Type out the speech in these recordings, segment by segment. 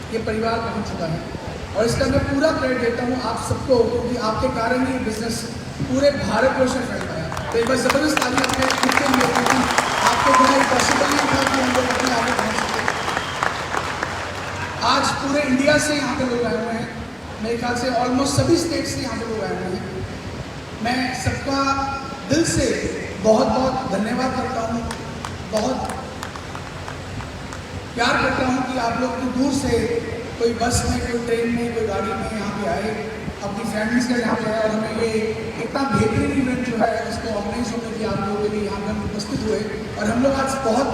ये परिवार पहुंच चुका है। और इसका मैं पूरा क्रेडिट देता हूँ आप सबको, क्योंकि आपके कारण ही बिजनेस पूरे भारतवर्ष में फैल पाया। तो एक बार ज़बरदस्त ताली अपने खुद के लिए, क्योंकि आपको बिना पॉसिबल नहीं था कि हम लोग अपने आगे पहुँच सके। आज पूरे इंडिया से यहाँ पे लोग आए हुए हैं, मेरे ख्याल से ऑलमोस्ट सभी स्टेट से यहाँ पे लोग आए हुए हैं। मैं सबका दिल से बहुत बहुत धन्यवाद करता हूँ, बहुत प्यार करता हूँ कि आप लोग तो दूर से कोई बस में, कोई ट्रेन में, कोई गाड़ी में यहाँ पे आए, अपनी फैमिली के यहाँ पे आए और हमें ये इतना बेहतरीन इवेंट जो है उसको ऑर्गेनाइज होने की आप लोगों के लिए यहाँ पे हम उपस्थित हुए। और हम लोग आज बहुत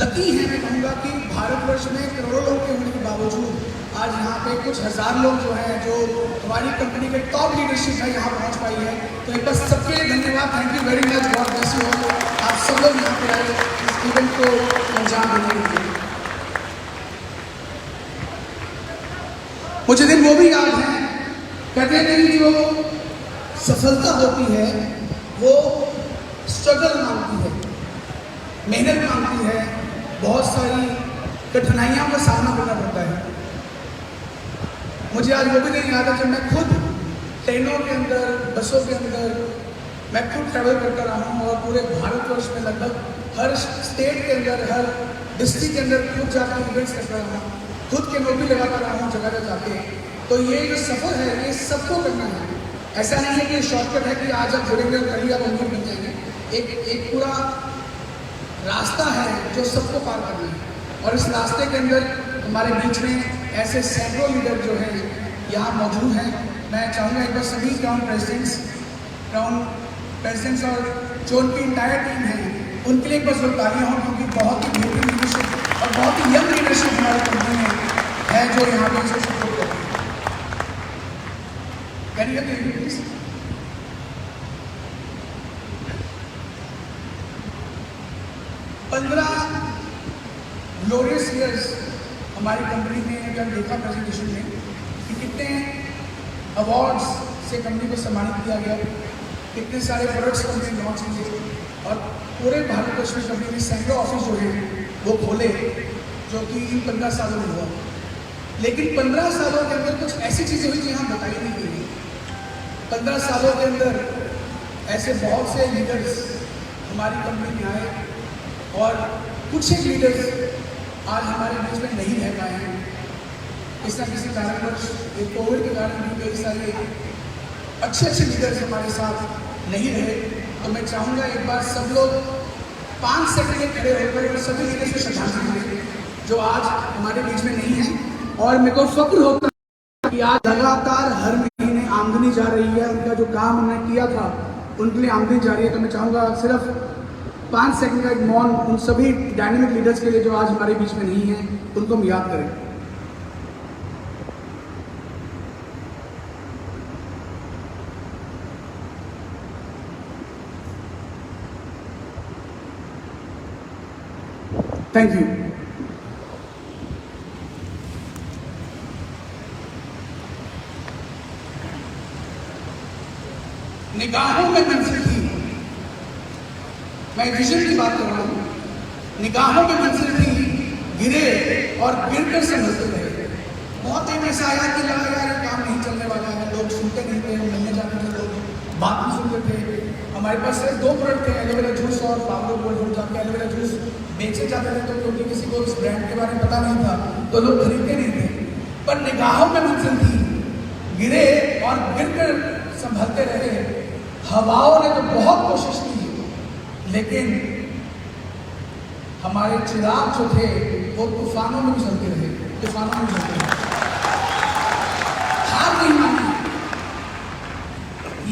लकी हैं, मैं कहूँगा कि भारतवर्ष में करोड़ों लोग के होने के बावजूद आज यहाँ पे कुछ हज़ार लोग जो हैं, जो हमारी कंपनी के टॉप लीडरशिप है, यहाँ पहुँच पाई है। तो एक बार सबके लिए धन्यवाद, thank you very much, God bless you all. आप सब लोग यहाँ पे आए इस इवेंट को अंजाम देने के लिए। मुझे दिन वो भी याद है, कहते हैं कि जो सफलता होती है वो स्ट्रगल मांगती है, मेहनत मांगती है, बहुत सारी कठिनाइयों का सामना करना पड़ता है। मुझे आज वो भी नहीं याद है जब मैं खुद ट्रेनों के अंदर, बसों के अंदर मैं खुद ट्रैवल करता रहा हूँ और पूरे भारतवर्ष में लगभग हर स्टेट के अंदर, हर डिस्ट्रिक्ट के अंदर खुद जाकर इवेंट्स करता रहा हूँ, खुद के नौकरी लगाता रहा हूँ जगह जगह जाके। तो ये जो सफ़र है ये सबको करना है। ऐसा नहीं है कि शॉर्टकट है कि आज आप जुड़ेंगे और कल आप अमीर बन जाएंगे। एक पूरा रास्ता है जो सबको पार करना है। और इस रास्ते के अंदर हमारे बीच में ऐसे सैकड़ों लीडर जो हैं यहाँ मौजूद हैं। मैं चाहूँगा एक बार सभी ग्राउंड प्रेसिडेंट्स और जो उनकी इंटायर टीम है उनके लिए एक बार तालियां हों, क्योंकि बहुत ही बेहतरीन लीडरशिप और बहुत ही यंग लीडरशिप हमारी कंपनी में है जो यहाँ पे इसे सपोर्ट करती है। Can you please? 15 glorious years हमारी कंपनी ने जब देखा प्रेजेंटेशन में कि कितने अवार्ड्स से कंपनी को सम्मानित किया गया, कितने सारे प्रोडक्ट्स कंपनी लॉन्च किए और पूरे भारतवर्ष में कंपनी ने सैकड़ों ऑफिस जो है वो खोले, जो कि इन 15 सालों में हुआ। लेकिन 15 सालों के अंदर कुछ ऐसी चीज़ें हुई जो यहाँ बताई नहीं गई। 15 सालों के अंदर ऐसे बहुत से लीडर्स हमारी कंपनी में आए और कुछ एक लीडर्स आज हमारे बीच में नहीं रह पाए हैं। किसी न किसी कारणवश कोविड के कारण भी कई सारे अच्छे लीडर्स हमारे साथ नहीं रहे। तो मैं चाहूँगा एक बार सब लोग 5 सेकंड में खड़े होकर सभी लीडर्स को श्रद्धांजलि दें जो आज हमारे बीच में नहीं है। और मेरे को फक्र होता है कि आज लगातार हर महीने आमदनी जा रही है, उनका जो काम उन्होंने किया था उनके लिए आमदनी जा रही है। तो मैं चाहूँगा सिर्फ 5 सेकंड का एक मौन उन सभी डायनेमिक लीडर्स के लिए जो आज हमारे बीच में नहीं है, उनको हम याद करें। Thank you. निगाहों में मंजिल थी, मैं विजन की बात कर रहा हूँ। निगाहों में मंजिल थी, गिरे और गिरकर संभलते रहे। बहुत टाइम ऐसा आया कि लगा यार ये काम नहीं चलने वाला है, लोग सुनते नहीं थे, मिलने जाते थे, लोग बात नहीं सुनते थे। हमारे पास सिर्फ 2 प्रोडक्ट थे, एलोवेरा जूस और पावडर गोल्ड हो जाके एलोवेरा जूस बेचे जाते थे, तो क्योंकि किसी को इस ब्रांड के बारे में पता नहीं था तो लोग खरीदते नहीं थे। पर निगाहों में मंजिल थी, गिरे और गिरकर संभलते रहे। हवाओं ने तो बहुत कोशिश की, लेकिन हमारे चिराग जो थे वो तूफानों में चलते रहे, तूफानों में चलते रहे, हार नहीं मानी।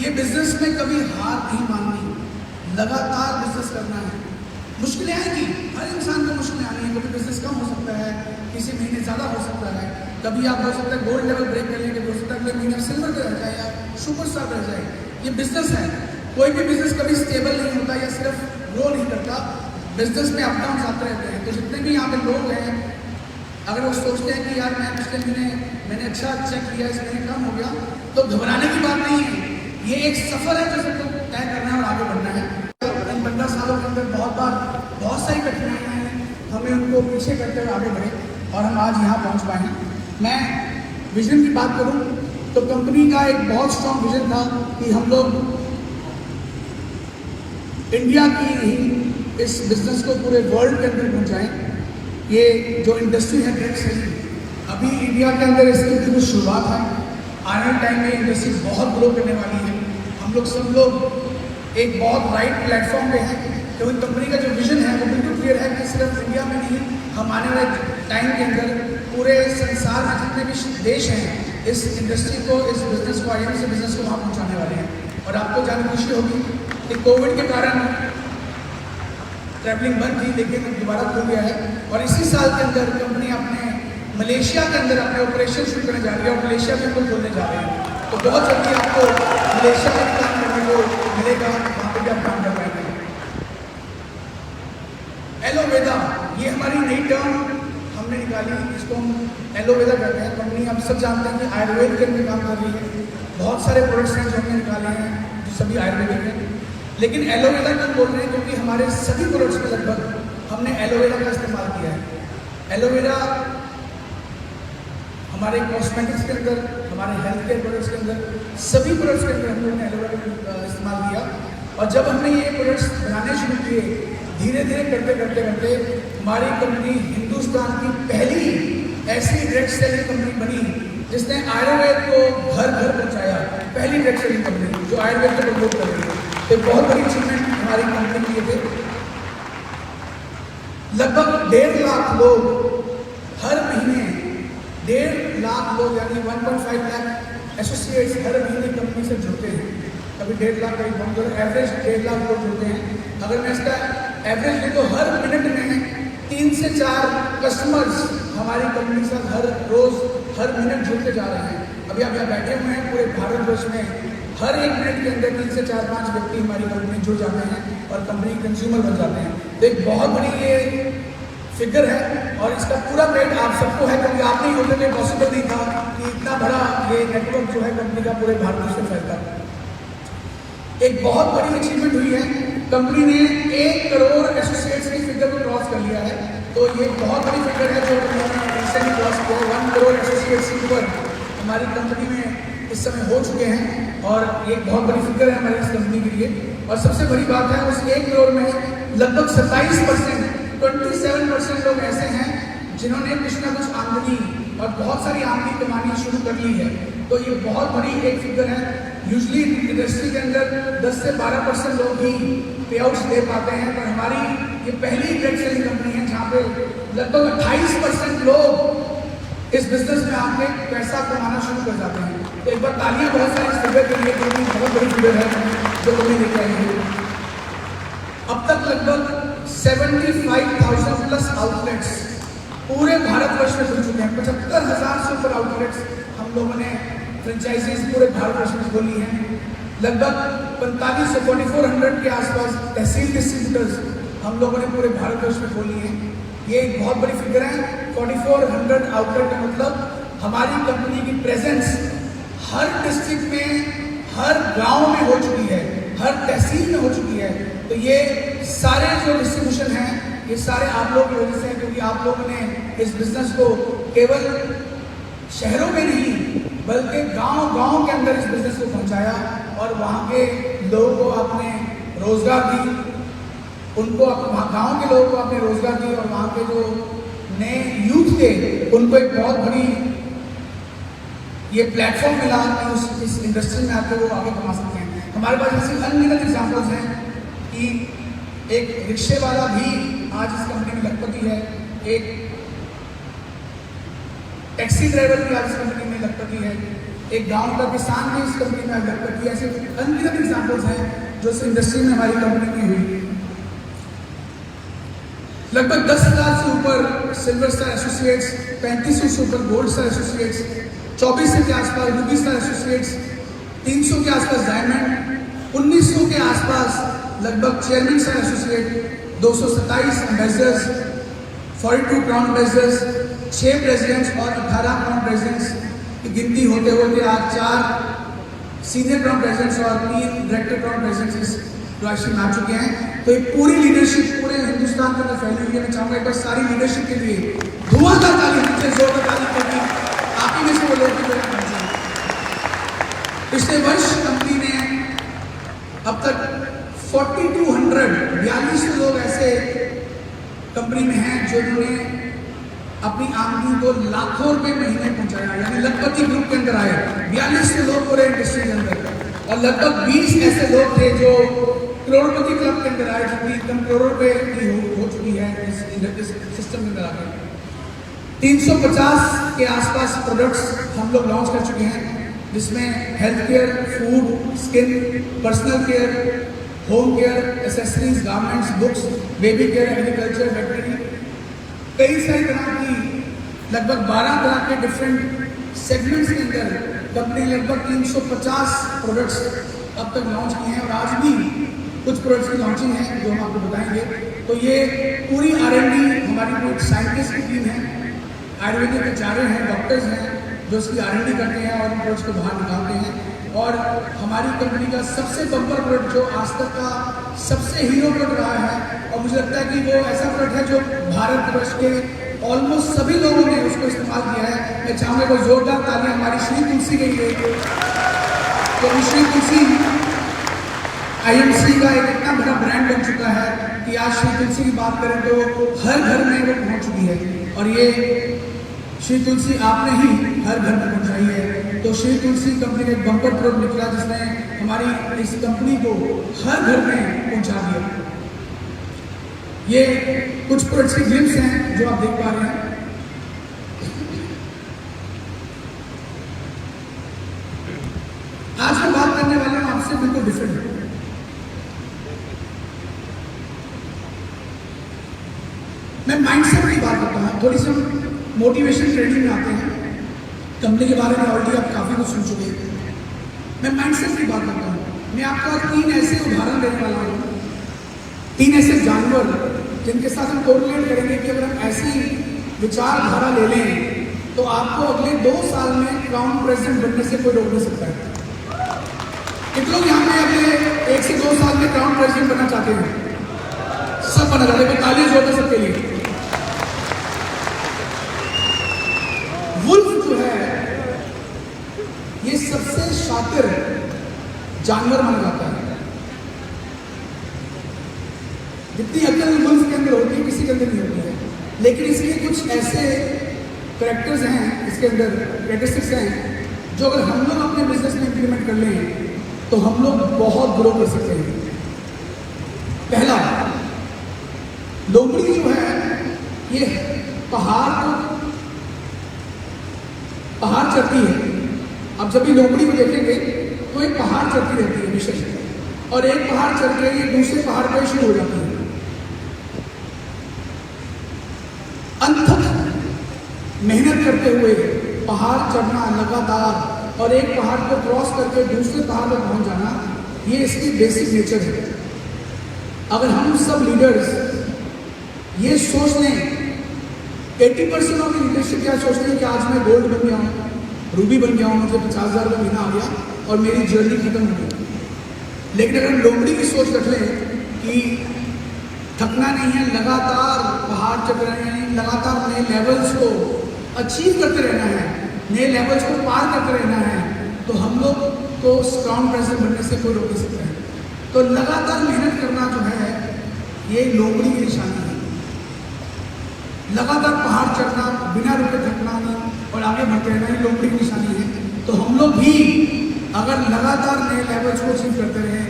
ये बिजनेस में कभी हार नहीं माननी, लगातार बिजनेस करना है। मुश्किलें आएंगी, हर इंसान को मुश्किलें आनी है। कभी बिजनेस कम हो सकता है, किसी महीने ज़्यादा हो सकता है, कभी आप हो सकता है गोल्ड लेवल ब्रेक कर लेंगे, हो सकता है अगले महीने सिल्वर पे रह जाए या सुपरस्टार रह जाए। ये बिजनेस है, कोई भी बिजनेस कभी स्टेबल नहीं होता या सिर्फ ग्रो नहीं करता। बिजनेस में अप डाउन आते रहते हैं। तो जितने भी यहाँ पे लोग हैं, अगर वो सोचते हैं कि यार मैं पिछले महीने मैंने अच्छा चेक किया, इस महीने कम हो गया, तो घबराने की बात नहीं है। ये एक सफ़र है जो सबको तय करना है और आगे बढ़ना है। इन 15 सालों के अंदर बहुत सारी कठिनाइयाँ हैं, हमें उनको पीछे करते हुए आगे बढ़े और हम आज यहाँ पहुँच पाए हैं। मैं विजन की बात करूं तो कंपनी का एक बहुत स्ट्रॉन्ग विजन था कि हम लोग इंडिया की ही इस बिजनेस को पूरे वर्ल्ड के अंदर पहुंचाएं। ये जो इंडस्ट्री है ड्रग्स है, अभी इंडिया के अंदर इसकी बिल्कुल शुरुआत है। आने टाइम में इंडस्ट्री बहुत ग्रो करने वाली है। हम लोग सब लोग एक बहुत राइट प्लेटफॉर्म पे हैं, क्योंकि कंपनी का जो विजन है वो बिल्कुल क्लियर है कि सिर्फ इंडिया में नहीं, हम आने वाले टाइम के अंदर पूरे संसार में जितने भी देश हैं इस इंडस्ट्री को, इस बिजनेस को, आईएमसी से बिजनेस को वहाँ पहुँचाने वाले हैं। और आपको जानकर खुशी होगी कि कोविड के कारण ट्रैवलिंग बंद थी, लेकिन दोबारा खुल गया है। और इसी साल के अंदर कंपनी अपने मलेशिया के अंदर अपने ऑपरेशन शुरू करने जा रही है और मलेशिया भी हम खोलने जा रहे हैं। तो बहुत जल्दी आपको मलेशिया में काम करने को मिलेगा, वहाँ पर भी आप काम कर पाएंगे। एलोवेदा, ये हमारी नई टर्म हमने निकाली, इसको हम एलोवेदा कहते हैं। कंपनी हम सब जानते हैं कि आयुर्वेद के अंदर काम कर रही है। बहुत सारे प्रोडक्ट्स हैं जो हमने निकाले हैं जो सभी आयुर्वेदिक हैं, लेकिन एलोवेरा क्यों बोल रहे हैं? क्योंकि हमारे सभी प्रोडक्ट्स में लगभग हमने एलोवेरा का इस्तेमाल किया है। एलोवेरा हमारे कॉस्मेटिक्स के अंदर, हमारे हेल्थ केयर प्रोडक्ट्स के अंदर, सभी प्रोडक्ट्स के अंदर हम लोगों ने एलोवेरा का इस्तेमाल किया। और जब हमने ये प्रोडक्ट्स बनाने शुरू किए, धीरे धीरे करते करते करते हमारी कंपनी हिंदुस्तान की पहली ऐसी ड्रग सेलिंग कंपनी बनी जिसने आयुर्वेद को घर घर पहुँचाया। पहली ड्रग सेलिंग कंपनी जो आयुर्वेद को प्रमोट कर रही है। तो बहुत बड़ी अचीवमेंट हमारी कंपनी के लिए थे। लगभग 1.5 लाख लोग हर महीने, 1.5 लाख लोग यानी 1.5 लाख एसोसिएट्स हर महीने कंपनी से जुड़ते हैं। कभी 1.5 लाख, कभी 1 करोड़, एवरेज 1.5 लाख लोग जुड़ते हैं। अगर मैं इसका एवरेज ले तो हर मिनट में 3 से 4 कस्टमर्स हमारी कंपनी के साथ हर रोज हर मिनट जुड़ते जा रहे हैं। अभी आप यहाँ बैठे हुए हैं, पूरे भारतवर्ष में हर एक मिनट के अंदर 3 से 4-5 व्यक्ति हमारी कंपनी में जुड़ जाते हैं और कंपनी कंज्यूमर बन जाते हैं। तो एक बहुत बड़ी ये फिगर है और इसका पूरा क्रेडिट आप सबको है, क्योंकि आप नहीं होते तो पॉसिबल नहीं था कि इतना बड़ा ये नेटवर्क जो है कंपनी का पूरे भारतवर्ष में फैलता। एक बहुत बड़ी अचीवमेंट हुई है, कंपनी ने 1 करोड़ एसोसिएट्स की फिगर को क्रॉस कर लिया है। तो ये बहुत बड़ी फिगर है जो रिसेंटली क्रॉस किया। 1 करोड़ एसोसिएट्स के ऊपर हमारी कंपनी में इस समय हो चुके हैं और ये बहुत बड़ी फिगर है हमारी इस कंपनी के लिए। और सबसे बड़ी बात है, उस 1 करोड़ में लगभग 27%, 27% लोग ऐसे हैं जिन्होंने कुछ ना कुछ आमदनी और बहुत सारी आमदनी कमानी शुरू कर ली है। तो ये बहुत बड़ी एक फिगर है। यूजली इंडस्ट्री के अंदर 10 से 12% लोग ही पे आउट्स दे पाते हैं, पर हमारी ये पहली ड्रग सेलिंग कंपनी है जहाँ पे लगभग 28% लोग इस बिजनेस में आके पैसा कमाना शुरू कर जाते हैं। तो एक बार तालियां बहुत सारी इस फिगर के लिए, क्योंकि बहुत बड़ी फिगर है जो तुम्हें लेके आई है। अब तक लगभग 75,000 प्लस आउटलेट्स पूरे भारतवर्ष में खुल चुके हैं। 75,000 से ऊपर आउटलेट्स हम लोगों ने फ्रेंचाइजीज पूरे भारतवर्ष में खोली हैं। लगभग 45 से 4400 के आसपास तहसील डिस्ट्रीब्यूटर्स हम लोगों ने पूरे भारतवर्ष में खोली हैं। ये एक बहुत बड़ी फिगर है। 4400 आउटलेट का मतलब हमारी कंपनी की प्रेजेंस हर डिस्ट्रिक्ट में, हर गांव में हो चुकी है, हर तहसील में हो चुकी है। तो ये सारे जो डिस्ट्रीब्यूशन हैं ये सारे आप लोगों की वजह से हैं, क्योंकि आप लोगों ने इस बिजनेस को केवल शहरों में नहीं बल्कि गांव-गांव के अंदर इस बिजनेस को पहुंचाया और वहाँ के लोगों को आपने रोजगार दी, उनको गांव के लोगों को आपने रोजगार दी और वहाँ के जो नए यूथ थे उनको एक बहुत बड़ी ये प्लेटफॉर्म मिला कि इस इंडस्ट्री में आकर वो आगे कमा सकते हैं। हमारे पास ऐसे अनगिनत एग्जाम्पल्स हैं कि एक रिक्शे वाला भी आज इस कंपनी में लखपति है, एक टैक्सी ड्राइवर भी आज इस कंपनी में लखपति है, एक गांव का किसान भी इस कंपनी में आज लखपति है। ऐसे अनगिनत एग्जाम्पल्स हैं जो इस इंडस्ट्री में हमारी कंपनी की हुई। लगभग 10,000 से ऊपर सिल्वर स्टार एसोसिएट्स, 3500 से ऊपर गोल्ड स्टार एसोसिएट्स, 2400 के आसपास रूबी स्टार एसोसिएट्स, 300 के आसपास डायमंड, 1900 के आसपास लगभग chairman star associate, 227 ambassadors, 42 crown ambassadors, 6 presidents और 18 क्राउन प्रेसिडेंट्स की गिनती होते होते आज 4 सीनियर क्राउन प्रेसिडेंट्स और 3 डायरेक्टर क्राउन प्रेसिडेंट्स इस राशि में आ चुके हैं। तो ये पूरी लीडरशिप पूरे हिंदुस्तान के अंदर फैली हुई है। मैं चाहूँगा एक बार सारी लीडरशिप के लिए धुआंधार ताली, नीचे जोरदार ताली पिछले वर्ष कंपनी ने अब तक 4200 लोग ऐसे कंपनी में हैं जिन्होंने अपनी आमदनी को लाखों रुपए महीने पहुंचाया, यानी लखपति ग्रुप के अंदर आए 4200 लोग पूरे इंडस्ट्री के अंदर, और लगभग 20 ऐसे लोग थे जो करोड़पति क्लब के अंदर आए जिनकी इनकम करोड़ रुपए की हो चुकी है इस सिस्टम के अंदर आकर। 350 के आसपास प्रोडक्ट्स हम लोग लॉन्च कर चुके हैं, जिसमें health care, food, skin, personal care, home care, accessories, garments, books, baby care, agriculture, veterinary, कई सारी तरह की लगभग 12 तरह के डिफरेंट सेगमेंट्स के अंदर कंपनी लगभग 350 प्रोडक्ट्स अब तक लॉन्च किए हैं, और आज भी कुछ प्रोडक्ट्स की लॉन्चिंग है जो हम आपको बताएंगे। तो ये पूरी R&D हमारी पूरी साइंटिस्ट की टीम है, आयुर्वेदिक आचार्य हैं, डॉक्टर्स हैं जो इसकी R&D करते हैं और प्रोडक्ट्स को बाहर निकालते हैं। और हमारी कंपनी का सबसे बम्पर प्रोडक्ट जो आज तक का सबसे हीरो प्रोडक्ट रहा है, और मुझे लगता है कि वो ऐसा प्रोडक्ट है जो भारतवर्ष के ऑलमोस्ट सभी लोगों ने उसको इस्तेमाल किया है। मैं चाहूँगा कोई जोरदार तालियां हमारी श्री तुलसी के लिए, क्योंकि श्री तुलसी IMC का एक इतना बड़ा ब्रांड बन चुका है कि आज श्री तुलसी की बात करें तो हर घर में वो पहुँच चुकी है, और ये श्री तुलसी आपने ही हर घर में पहुँचाई है। तो श्री तुलसी कंपनी का एक बम्पर प्रोडक्ट निकला जिसने हमारी इस कंपनी को हर घर में पहुँचा दिया। ये कुछ प्रोडक्ट्स की ग्लिम्स हैं जो आप देख पा रहे हैं। आज मैं बात करने वाला हूं आपसे बिल्कुल डिफरेंट। मैं माइंडसेट की बात करता हूं, थोड़ी सी मोटिवेशन ट्रेनिंग में आते हैं। कंपनी के बारे में ऑलरेडी आप काफी कुछ सुन चुके हैं। मैं माइंडसेट की बात करता हूं। मैं आपको 3 ऐसे उदाहरण देने वाला हूं, 3 ऐसे जानवर जिनके साथ हम कोरिलेट करेंगे कि अगर हम ऐसी विचारधारा ले लें तो आपको अगले 2 साल में क्राउन प्रेसिडेंट बनने से कोई रोक नहीं सकता है। कितने लोग यहाँ पे अगले 1 से 2 साल में क्राउन प्रेसिडेंट बनना चाहते हैं? सब बनना चाहते हैं, तालियां जोड़े सबके लिए। वुल्फ जो है ये सबसे शातिर जानवर माना जाता है। जितनी अकल वुल्फ के अंदर होती है किसी के अंदर नहीं होती है, लेकिन इसके कुछ ऐसे कैरेक्टर्स हैं, इसके अंदर कैरेक्टरिस्टिक्स हैं जो अगर हम लोग अपने बिजनेस में इंप्लीमेंट कर लें तो हम लोग बहुत ग्रो कर सकते हैं। पहला, लोमड़ी जो है ये पहाड़ चढ़ती है। अब जब भी लोमड़ी को देखेंगे तो एक पहाड़ चढ़ती रहती है हमेशा, और एक पहाड़ चढ़ के ये दूसरे पहाड़ पर शुरू हो जाती है। अनथक मेहनत करते हुए पहाड़ चढ़ना लगातार, और एक पहाड़ को क्रॉस करके दूसरे पहाड़ पर पहुंच जाना, ये इसकी बेसिक नेचर है। अगर हम सब लीडर्स ये सोच लें, 80% ऑफ लीडरशिप क्या सोचते हैं कि आज मैं गोल्ड बन गया हूँ, रूबी बन गया हूँ, मुझे 50,000 का महीना आ गया और मेरी जर्नी खत्म हो गई। लेकिन अगर हम लोमड़ी की सोच रख लें कि थकना नहीं है, लगातार पहाड़ चढ़ रहे हैं, लगातार नए लेवल्स को अचीव करते रहना है, नए लेवल्स को पार करते रहना है, तो हम लोग को क्राउन प्रेसिडेंट बनने से कोई रोक नहीं सकता है। तो लगातार मेहनत करना जो है ये लोमड़ी की निशानी है। लगातार पहाड़ चढ़ना, बिना रुके थकना नहीं और आगे बढ़ते रहना, ये लोमड़ी की निशानी है। तो हम लोग भी अगर लगातार नए लेवल्स को अचीव करते रहे,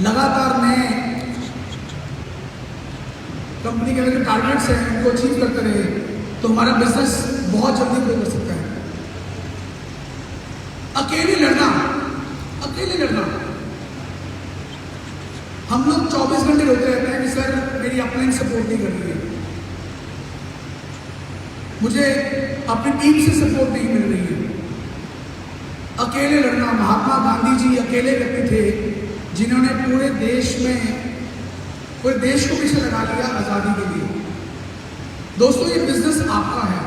लगातार नए कंपनी के जो टारगेट्स हैं उनको अचीव करते रहे, तो हमारा बिजनेस बहुत जल्दी ग्रो कर सकता है। अकेले लड़ना, हम लोग 24 घंटे रोते रहते हैं कि सर मेरी अपलाइन सपोर्ट नहीं कर रही है, मुझे अपनी टीम से सपोर्ट नहीं मिल रही है। अकेले लड़ना, महात्मा गांधी जी अकेले व्यक्ति थे जिन्होंने पूरे देश को पीछे लगा लिया आज़ादी के लिए। दोस्तों, ये बिजनेस आपका है।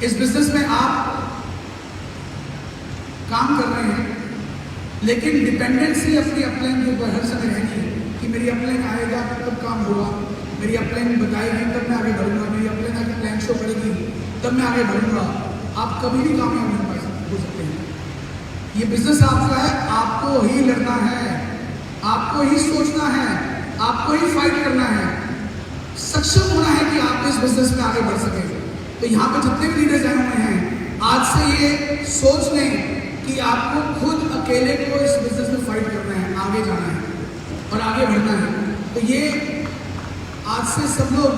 इस बिजनेस में आप काम कर रहे हैं, लेकिन डिपेंडेंसी अपनी अपलाइन के ऊपर हर समय रहनी है कि मेरी अपलाइन आएगा तब काम होगा, मेरी अपलाइन बताएगी तब मैं आगे बढ़ूंगा, मेरी अपलाइन आगे प्लान शो करेगी तब मैं आगे बढ़ूंगा। आप कभी भी कामयाब नहीं हो सकते हैं। ये बिजनेस आपका है, आपको ही लड़ना है, आपको ही सोचना है, आपको ही फाइट करना है, सक्षम होना है कि आप इस बिजनेस में आगे बढ़ सकें। तो यहाँ पे जितने भी लीडर्स आए हुए हैं, आज से ये सोच लें कि आपको खुद अकेले को इस बिजनेस में फाइट करना है, आगे जाना है और आगे बढ़ना है। तो ये आज से सब लोग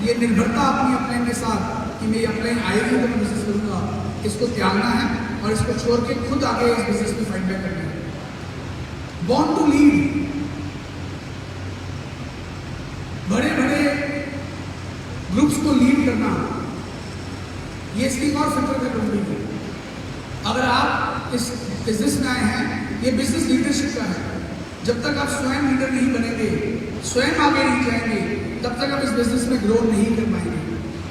ये निर्भरता अपनी अपलाइन के साथ कि मेरी अपलाइन आएगी तो मैं बिजनेस करूँगा, इसको त्यागना है और इसको छोड़ के खुद आगे इस बिजनेस में फाइट बैक करना है। बॉर्न टू लीड, बड़े बड़े ग्रुप्स को लीड करना, ये इसकी और फिक्र का लोग है। अगर आप इस बिजनेस में आए हैं, ये बिजनेस लीडरशिप का है। जब तक आप स्वयं लीडर नहीं बनेंगे, स्वयं आगे नहीं जाएंगे, तब तक आप इस बिजनेस में ग्रो नहीं कर पाएंगे।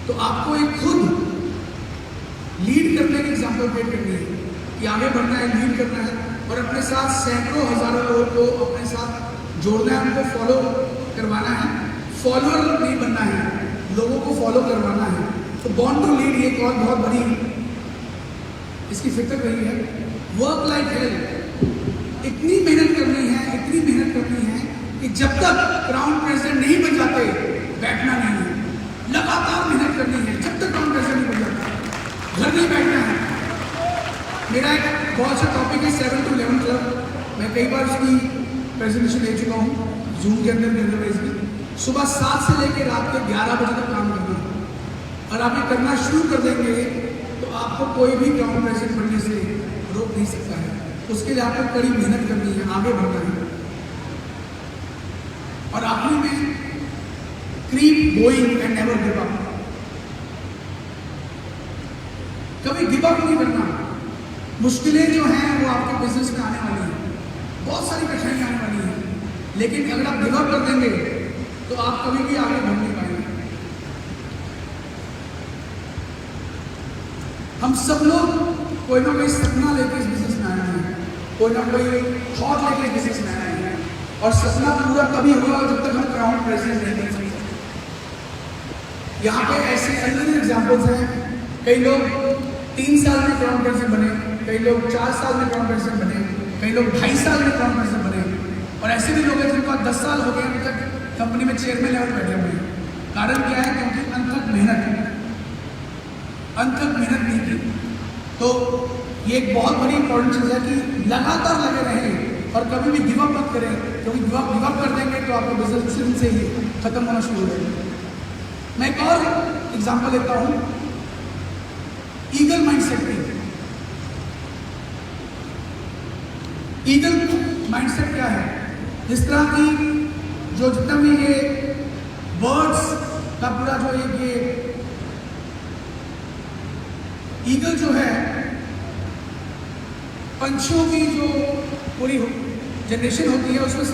तो आपको एक खुद लीड करने की एग्जाम्पल क्रिएट करनी है कि आगे बढ़ना है, लीड करना है और अपने साथ सैकड़ों हजारों लोगों को अपने साथ जोड़ना है, उनको फॉलो करवाना है। फॉलोअर नहीं बनना है, लोगों को फॉलो करवाना है। तो बॉर्न टू लीड एक और बहुत बड़ी इसकी फिक्र रही है। वर्क लाइफ हेल्थ, इतनी मेहनत करनी है, इतनी मेहनत करनी है कि जब तक क्राउन प्रेसिडेंट नहीं बन जाते बैठना नहीं है, लगातार मेहनत करनी है जब तक क्राउन प्रेसिडेंट नहीं बन जाता, घर नहीं बैठना है। मेरा एक बहुत अच्छा टॉपिक है 7 to 11 क्लब, मैं कई बार उसकी प्रेजेंटेशन ले चुका हूँ जूम के अंदर भी। सुबह 7 से लेकर रात के 11 बजे तक काम करना है और आप ये करना शुरू कर देंगे तो आपको कोई भी क्राउन प्रेसिडेंट बनने से रोक नहीं सकता है। उसके लिए आपको कड़ी मेहनत करनी है, आगे बढ़ना है। और आखिरी में keep going and never give up, कभी गिव अप नहीं करना। मुश्किलें जो हैं वो आपके बिजनेस में आने वाली हैं, बहुत सारी कठिनाइयां आने वाली हैं, लेकिन अगर आप गिव अप कर देंगे तो आप कभी भी आगे बढ़ नहीं पाएंगे। हम सब लोग कोई ना कोई सपना लेके इस बिजनेस में आए हैं, कोई ना कोई थॉट लेके इस बिजनेस में आए हैं और सपना पूरा कभी होगा जब तक हम क्राउन प्रेसिडेंट नहीं बन सकते। यहाँ पे ऐसे अन्य एग्जाम्पल्स हैं, कई लोग 3 साल में क्राउन प्रेसिडेंट बने, कई लोग 4 साल में क्राउन प्रेसिडेंट बने, कई लोग 2.5 साल में क्राउन प्रेसिडेंट बने और ऐसे भी लोग हैं जिनका 10 साल हो गए अभी तक कंपनी में चेयरमैन लेवल बैठे हुए हैं। कारण क्या है? क्योंकि अनथक मेहनत नहीं की। तो ये एक बहुत बड़ी इंपॉर्टेंट चीज़ है कि लगातार लगे रहें और कभी भी गिव अप मत करें, क्योंकि गिव अप कर देंगे तो आपका बिजनेस उसी दिन से ही खत्म होना शुरू हो जाएगा। मैं एक और एग्जांपल लेता हूँ, ईगल माइंडसेट की। ईगल माइंडसेट क्या है? जिस तरह की जो जितना भी ये बर्ड्स का पूरा जो ये ईगल जो है, पंछियों की जो पूरी जनरेशन होती है उसमें